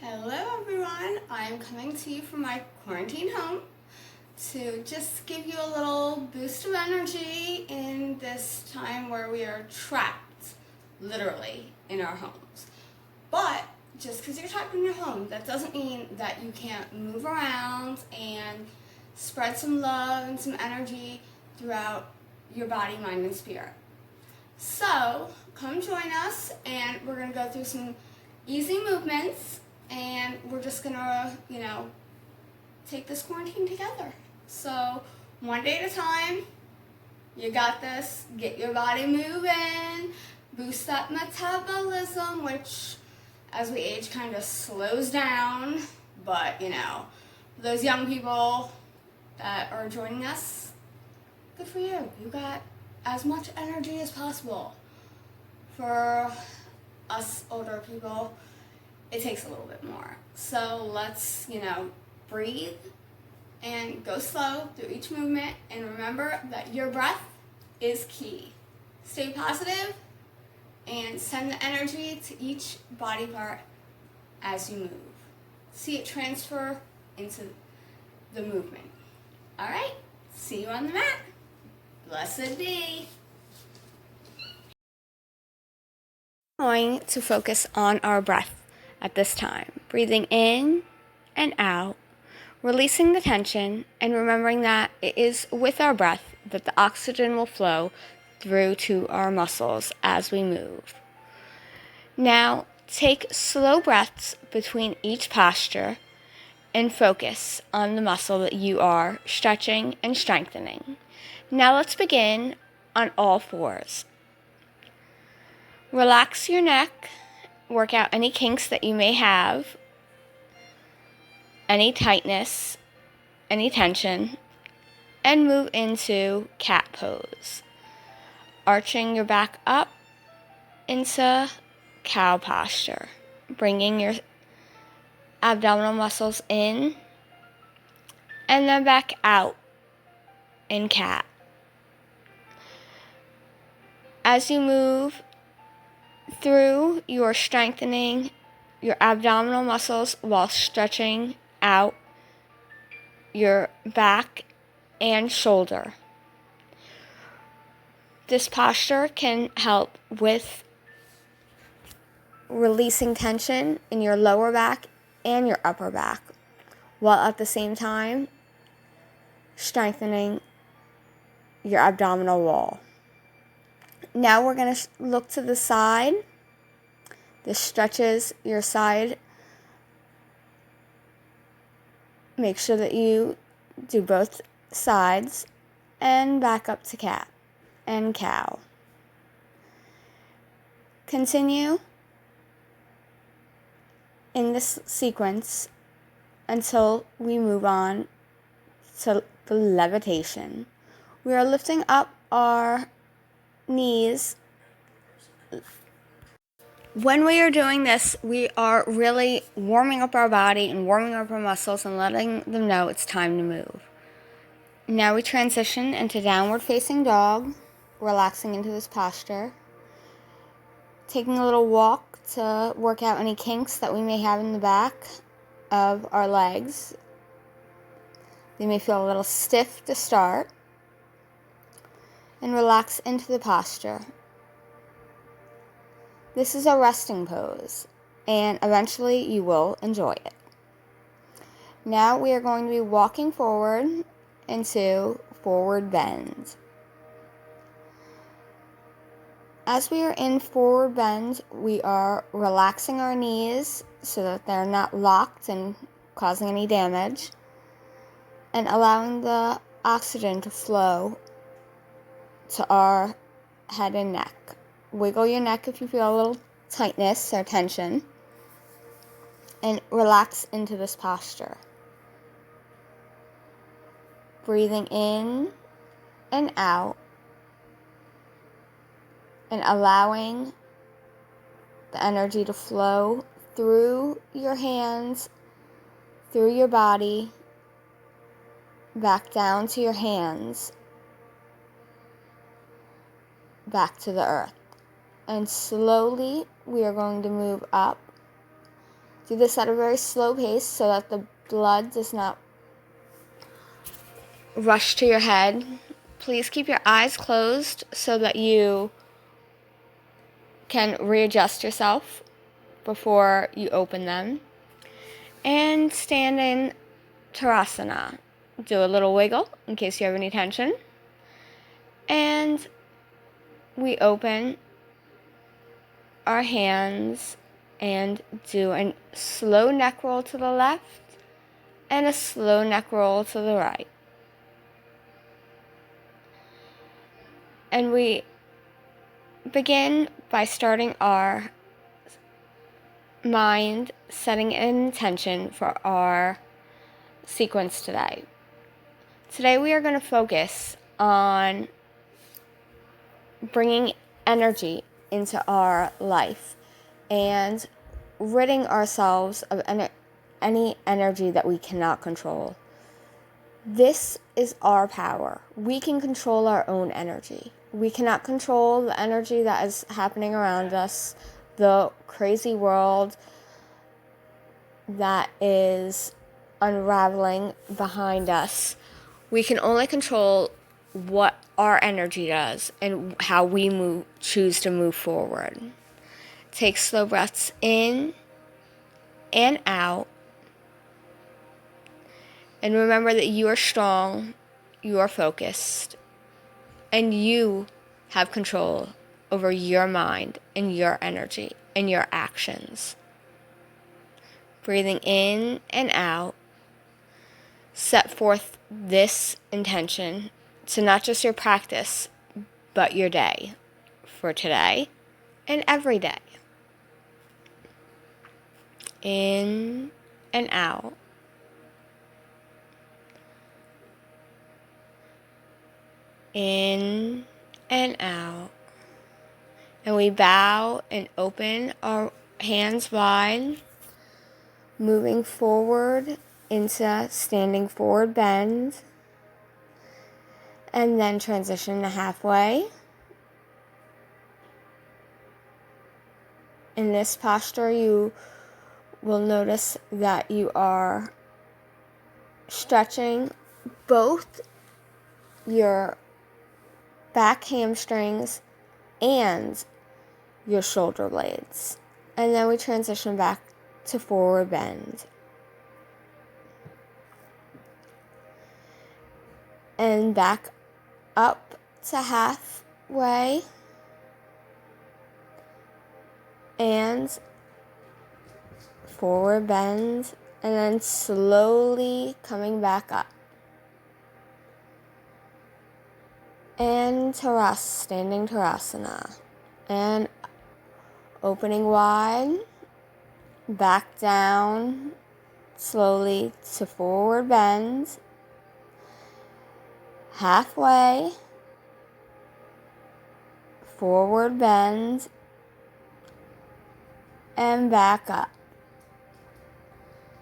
Hello everyone, I'm coming to you from my quarantine home to just give you a little boost of energy in this time where we are trapped, literally, in our homes. But just because you're trapped in your home, that doesn't mean that you can't move around and spread some love and some energy throughout your body, mind, and spirit. So, come join us and we're going to go through some easy movements and we're just going to, take this quarantine together. So, one day at a time, you got this. Get your body moving, boost that metabolism, which as we age kind of slows down. But, those young people that are joining us, good for you. You got as much energy as possible. For us older people, it takes a little bit more. So let's, breathe and go slow through each movement, and remember that your breath is key. Stay positive and send the energy to each body part as you move. See it transfer into the movement. All right, see you on the mat. Blessed be. Going to focus on our breath at this time. Breathing in and out, releasing the tension, and remembering that it is with our breath that the oxygen will flow through to our muscles as we move. Now, take slow breaths between each posture and focus on the muscle that you are stretching and strengthening. Now let's begin on all fours. Relax your neck, work out any kinks that you may have, any tightness, any tension, and move into cat pose. Arching your back up into cow posture, bringing your abdominal muscles in and then back out in cat. As you move through, you are strengthening your abdominal muscles while stretching out your back and shoulder. This posture can help with releasing tension in your lower back and your upper back, while at the same time strengthening your abdominal wall. Now we're going to look to the side. This stretches your side. Make sure that you do both sides and back up to cat and cow. Continue in this sequence until we move on to the levitation. We are lifting up our knees. When we are doing this, we are really warming up our body and warming up our muscles and letting them know it's time to move. Now we transition into downward facing dog, relaxing into this posture, taking a little walk to work out any kinks that we may have in the back of our legs. They may feel a little stiff to start, and relax into the posture. This is a resting pose, and eventually you will enjoy it. Now we are going to be walking forward into forward bend. As we are in forward bend, we are relaxing our knees so that they're not locked and causing any damage, and allowing the oxygen to flow to our head and neck. Wiggle your neck if you feel a little tightness or tension, and relax into this posture. Breathing in and out, and allowing the energy to flow through your hands, through your body, back down to your hands, back to the earth. And slowly we are going to move up Do this at a very slow pace so that the blood does not rush to your head. Please keep your eyes closed so that you can readjust yourself before you open them. And stand in Tadasana. Do a little wiggle in case you have any tension. And we open our hands and do a slow neck roll to the left and a slow neck roll to the right. And we begin by starting our mind, setting an intention for our sequence today. Today we are going to focus on bringing energy into our life and ridding ourselves of any energy that we cannot control. This is our power. We can control our own energy. We cannot control the energy that is happening around us, the crazy world that is unraveling behind us. We can only control what our energy does and how we choose to move forward. Take slow breaths in and out. And remember that you are strong, you are focused, and you have control over your mind and your energy and your actions. Breathing in and out, set forth this intention to not just your practice, but your day, for today and every day. In and out. In and out. And we bow and open our hands wide, moving forward into standing forward bend, and then transition to halfway. In this posture, you will notice that you are stretching both your back hamstrings and your shoulder blades. And then we transition back to forward bend. And back up to halfway. And forward bend. And then slowly coming back up. And standing Tadasana. And opening wide, back down, slowly to forward bend, halfway, forward bend, and back up.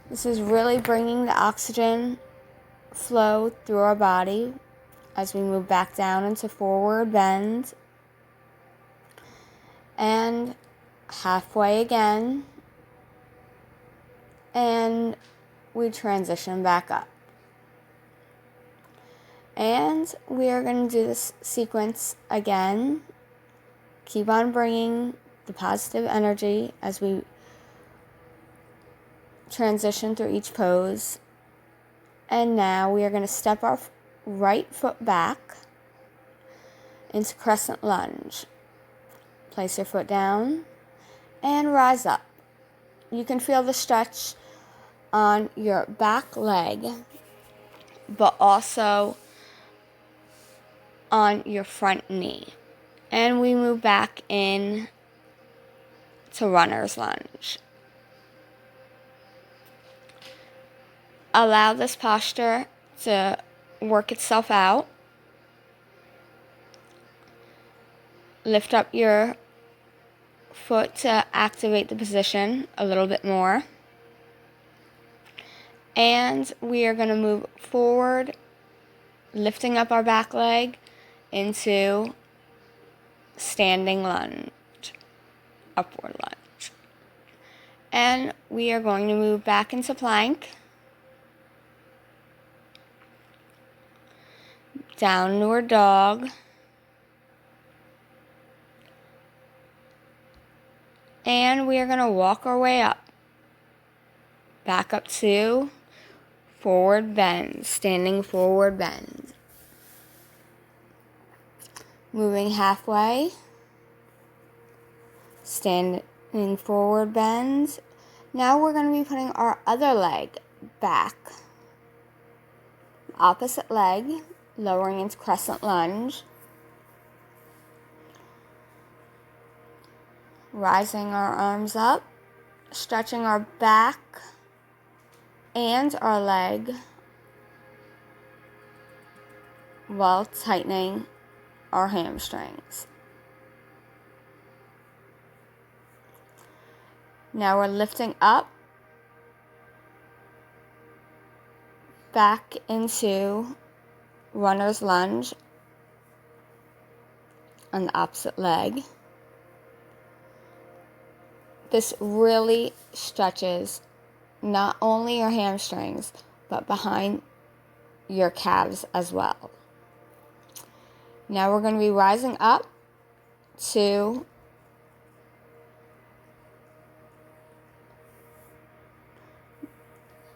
This is really bringing the oxygen flow through our body as we move back down into forward bend. And halfway again. And we transition back up. And we are going to do this sequence again. Keep on bringing the positive energy as we transition through each pose. And now we are going to step our right foot back into crescent lunge. Place your foot down and rise up. You can feel the stretch on your back leg, but also on your front knee. And we move back in to runner's lunge. Allow this posture to work itself out. Lift up your foot to activate the position a little bit more. And we are going to move forward, lifting up our back leg into standing lunge, upward lunge. And we are going to move back into plank. Downward dog. And we are going to walk our way up. Back up to forward bend, standing forward bend. Moving halfway, standing forward bend. Now we're going to be putting our other leg back. Opposite leg, lowering into crescent lunge. Rising our arms up, stretching our back and our leg while tightening our hamstrings. Now we're lifting up, back into runner's lunge on the opposite leg. This really stretches not only your hamstrings, but behind your calves as well. Now we're going to be rising up to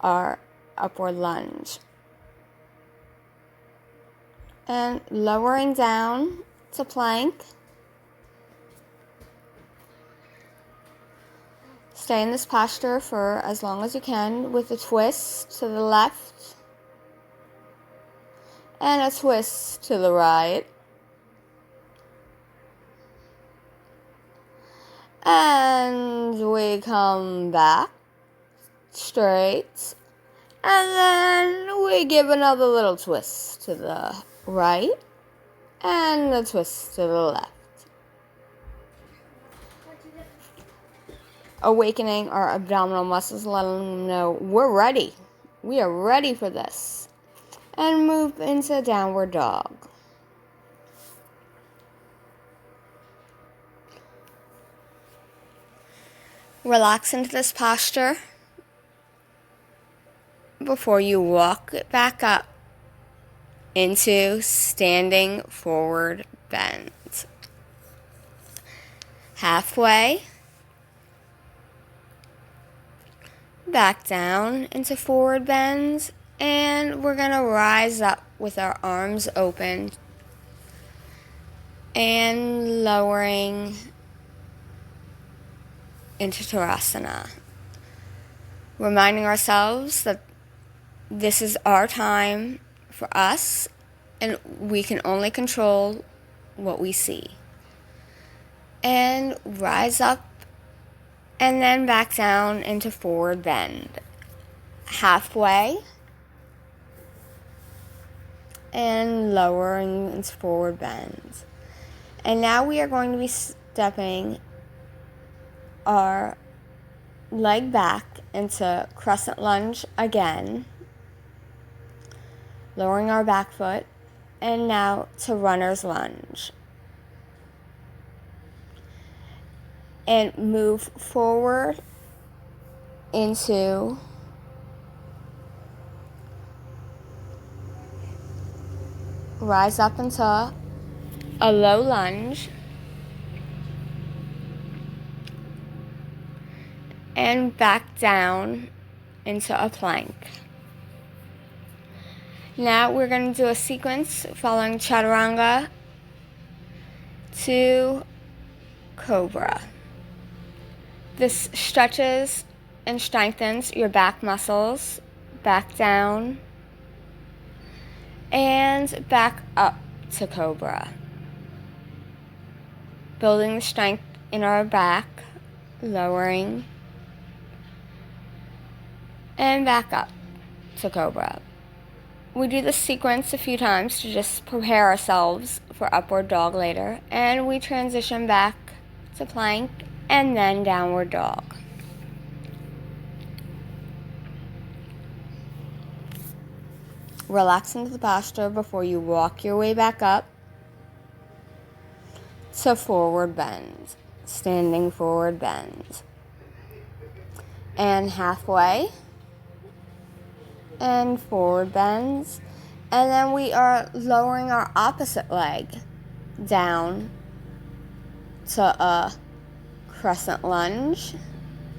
our upward lunge. And lowering down to plank. Stay in this posture for as long as you can with a twist to the left and a twist to the right. And we come back straight. And then we give another little twist to the right and a twist to the left. Awakening our abdominal muscles, letting them know we're ready. We are ready for this. And move into downward dog. Relax into this posture before you walk it back up into standing forward bend. Halfway. Back down into forward bend, and we're going to rise up with our arms open and lowering into Tadasana. Reminding ourselves that this is our time for us and we can only control what we see. And rise up and then back down into forward bend. Halfway. And lowering into forward bend. And now we are going to be stepping our leg back into crescent lunge again. Lowering our back foot. And now to runner's lunge. And move forward into rise up into a low lunge and back down into a plank. Now we're going to do a sequence following chaturanga to cobra. This stretches and strengthens your back muscles, back down, and back up to cobra. Building the strength in our back, lowering, and back up to cobra. We do this sequence a few times to just prepare ourselves for upward dog later, and we transition back to plank and then downward dog. Relax into the posture before you walk your way back up to forward bend, standing forward bend. and halfway, and forward bends. And then we are lowering our opposite leg down to a crescent lunge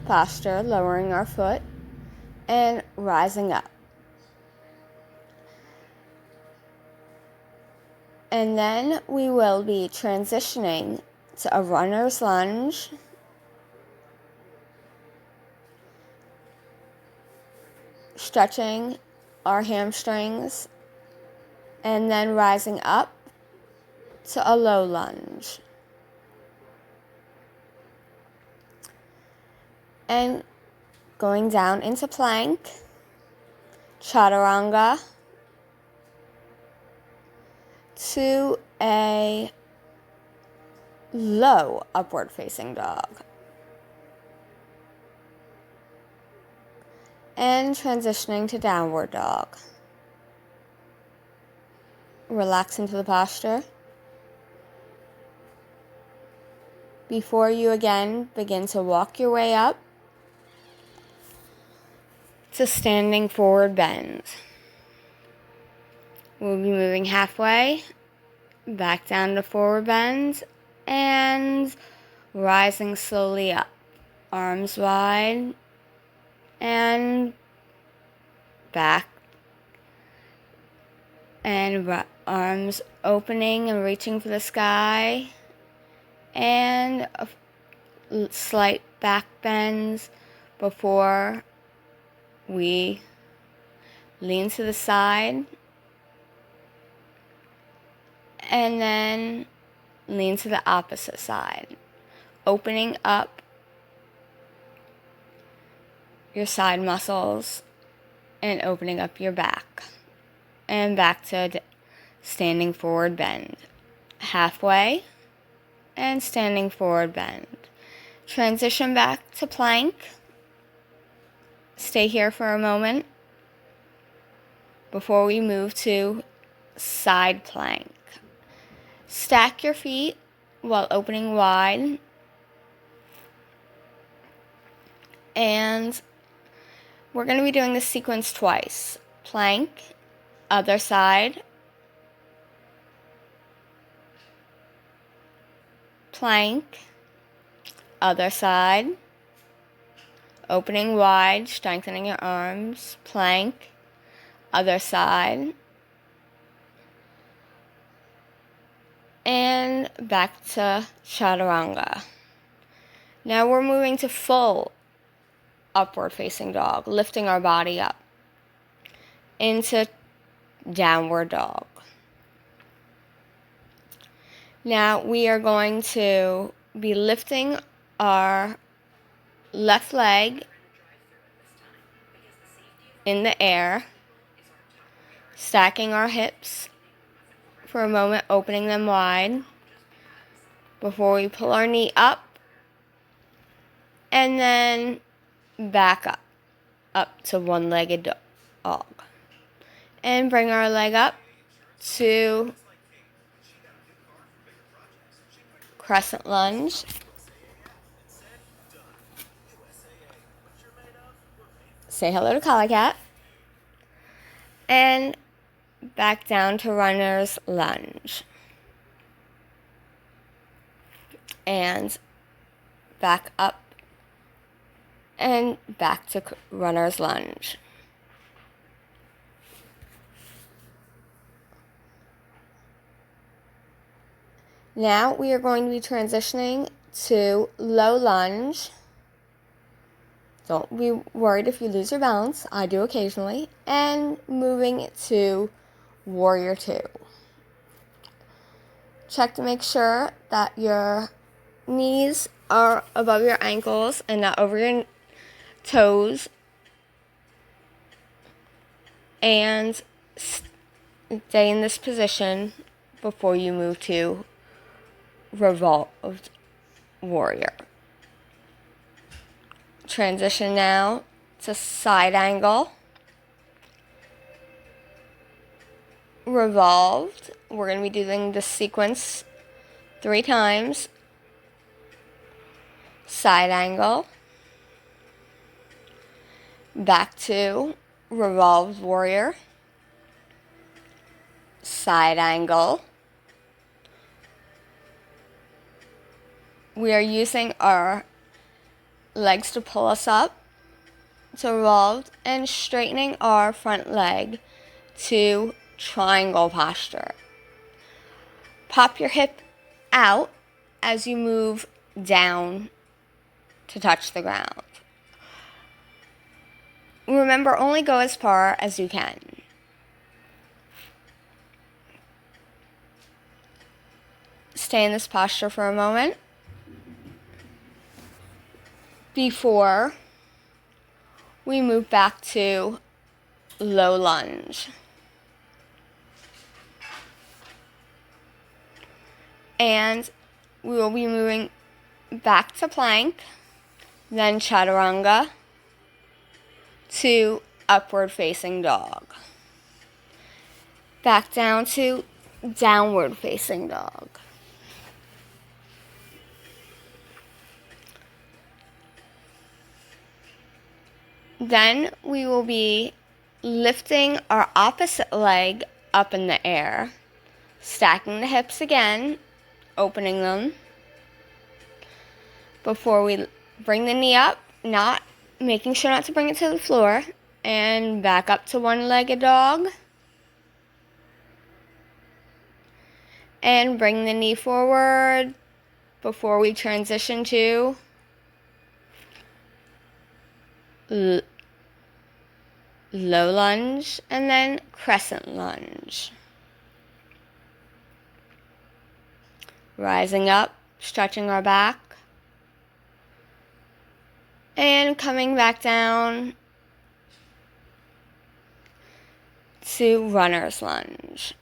posture, lowering our foot and rising up. And then we will be transitioning to a runner's lunge, stretching our hamstrings, and then rising up to a low lunge. And going down into plank, chaturanga, to a low upward facing dog. And transitioning to downward dog. Relax into the posture. Before you again begin to walk your way up to standing forward bend. We'll be moving halfway, back down to forward bend, and rising slowly up. Arms wide, and back, and arms opening and reaching for the sky, and a slight back bends before we lean to the side, and then lean to the opposite side, opening up your side muscles and opening up your back. And back to standing forward bend. Halfway and standing forward bend. Transition back to plank. Stay here for a moment before we move to side plank. Stack your feet while opening wide. And we're going to be doing this sequence twice. Plank, other side, plank, other side, opening wide, strengthening your arms, plank, other side, and back to chaturanga. Now we're moving to full upward facing dog, lifting our body up into downward dog. Now we are going to be lifting our left leg in the air, stacking our hips for a moment, opening them wide before we pull our knee up and then back up to one-legged dog. And bring our leg up to crescent lunge. Say hello to Collie Cat. And back down to runner's lunge. And back up and back to runner's lunge. Now we are going to be transitioning to low lunge. Don't be worried if you lose your balance. I do occasionally. And moving to warrior two. Check to make sure that your knees are above your ankles and not over your toes. And stay in this position before you move to revolved warrior. Transition now to side angle. Revolved. We're going to be doing this sequence 3 times. Side angle. back to revolved warrior, side angle. We are using our legs to pull us up to revolved and straightening our front leg to triangle posture. Pop your hip out as you move down to touch the ground. Remember, only go as far as you can. Stay in this posture for a moment before we move back to low lunge. And we will be moving back to plank, then chaturanga to upward facing dog. Back down to downward facing dog. Then we will be lifting our opposite leg up in the air, stacking the hips again, opening them before we bring the knee up, making sure not to bring it to the floor, and back up to one-legged dog. And bring the knee forward before we transition to low lunge and then crescent lunge. Rising up, stretching our back, and coming back down to runner's lunge.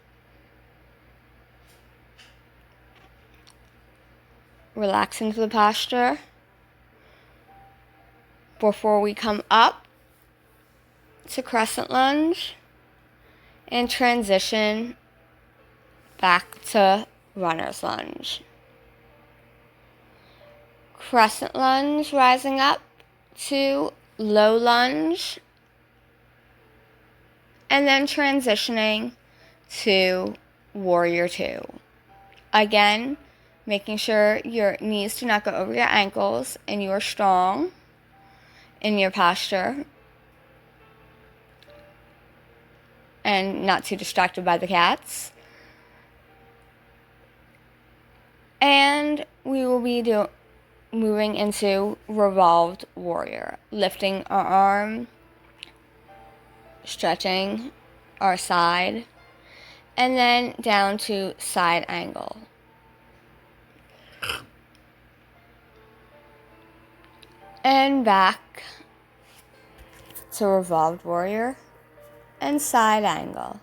Relax into the posture before we come up to crescent lunge and transition back to runner's lunge. Crescent lunge, rising up to low lunge, and then transitioning to warrior two. Again, making sure your knees do not go over your ankles and you are strong in your posture and not too distracted by the cats. And we will be moving into revolved warrior, lifting our arm, stretching our side, and then down to side angle. And back to revolved warrior and side angle.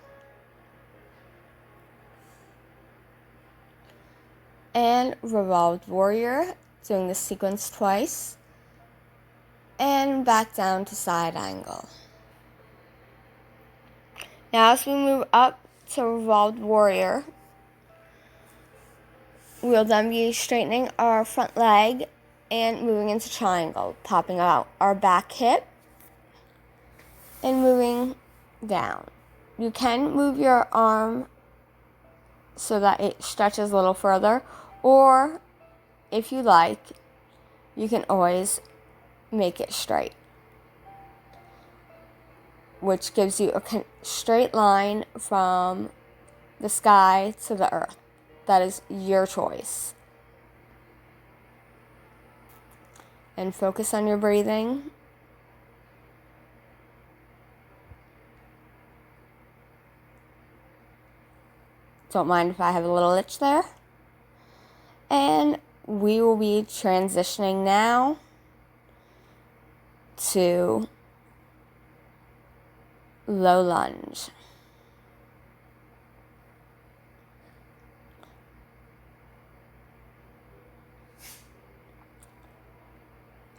And revolved warrior, doing this sequence twice. And back down to side angle. Now as we move up to revolved warrior, we'll then be straightening our front leg and moving into triangle, popping out our back hip and moving down. You can move your arm so that it stretches a little further, or if you like, you can always make it straight, which gives you a straight line from the sky to the earth. That is your choice. And focus on your breathing. Don't mind if I have a little itch there. And we will be transitioning now to low lunge.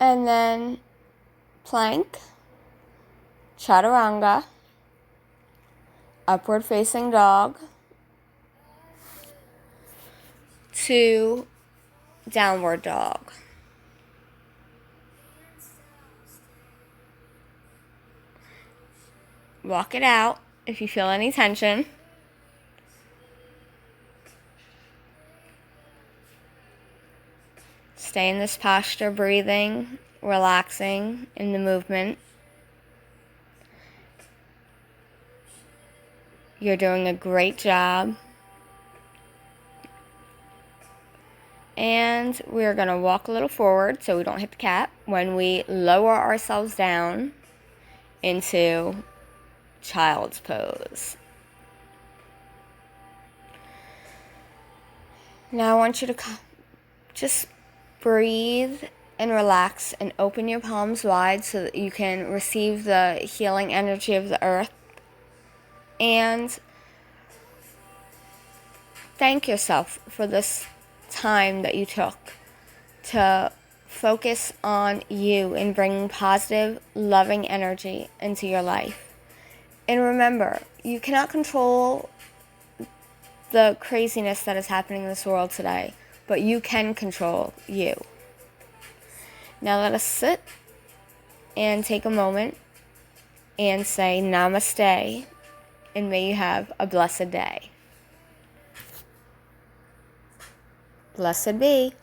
And then plank, chaturanga, upward facing dog, to downward dog. walk it out if you feel any tension. Stay in this posture, breathing, relaxing in the movement. You're doing a great job. And we're going to walk a little forward so we don't hit the cap when we lower ourselves down into child's pose. Now I want you to just breathe and relax and open your palms wide so that you can receive the healing energy of the earth. And thank yourself for this time that you took to focus on you and bringing positive, loving energy into your life. And remember, you cannot control the craziness that is happening in this world today, but you can control you. Now let us sit and take a moment and say namaste, and may you have a blessed day. Blessed be.